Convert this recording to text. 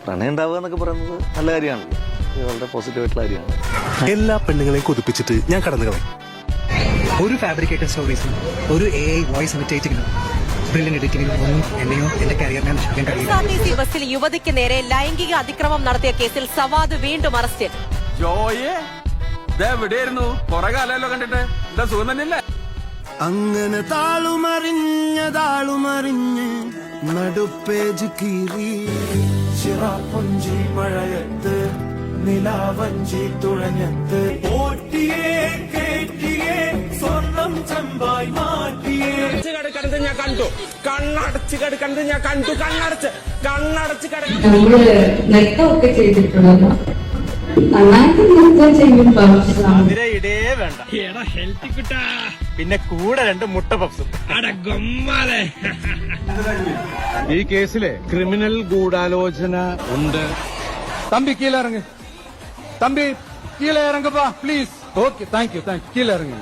പ്രണയം ഉണ്ടാവുക എന്നൊക്കെ പറയുന്നത് നല്ല കാര്യമാണല്ലോ, വളരെ പോസിറ്റീവ് ആയിട്ടുള്ള കാര്യമാണ്. എല്ലാ പെണ്ണുങ്ങളെയും കൊതിപ്പിച്ചിട്ട് ഞാൻ കടന്നു കളയും. ഒരു ഫാബ്രിക്കേറ്റഡ് സ്റ്റോറീസിനും ഒരു AI വോയിസ് ഇമിറ്റേറ്റിംഗിനും ബ്രില്യൻ എഡിറ്റിംഗിനും ഒന്നും എന്നെയോ എന്റെ കരിയറിനെ നശിപ്പിക്കാൻ കഴിയില്ല. KSRTC ബസ്സിൽ യുവതിക്ക് നേരെ ലൈംഗിക അതിക്രമം നടത്തിയ കേസിൽ സവാദ് വീണ്ടും അറസ്റ്റിൽ. എവിടെയായിരുന്നു? കുറെ കാലമല്ലോ കണ്ടിട്ട്. എന്താ സുഖം തന്നെയല്ലേ? അങ്ങനെ താളുമറിഞ്ഞ് നടുപ്പേജ് കീറി ചിറാപ്പൊഞ്ചി മഴയത്ത് നിലാവഞ്ചി തുഴഞ്ഞത്ത് ഓട്ടിയേ കേട്ടിയേ സ്വർണം ചെമ്പായി മാറ്റിയേ കിടക്കുന്നത് ഞാൻ കണ്ടു, കണ്ണടച്ച് കിടക്കുന്നത് ഞാൻ കണ്ടു, കണ്ണടച്ച് കിടക്കുന്നത്. നമ്മള് നൃത്തമൊക്കെ ചെയ്തിട്ടുണ്ടല്ലോ, നന്നായിട്ട് നൃത്തം ചെയ്യും. ഇടേ വേണ്ട, പിന്നെ കൂടെ 2 മുട്ട പപ്സും. ഈ കേസിലെ ക്രിമിനൽ ഗൂഢാലോചന ഉണ്ട്. തമ്പി കീഴിലിറങ്ങ്, തമ്പി കീഴിലിറങ്ങപ്പാ പ്ലീസ്. Okay, thank you, കീഴിലിറങ്ങി.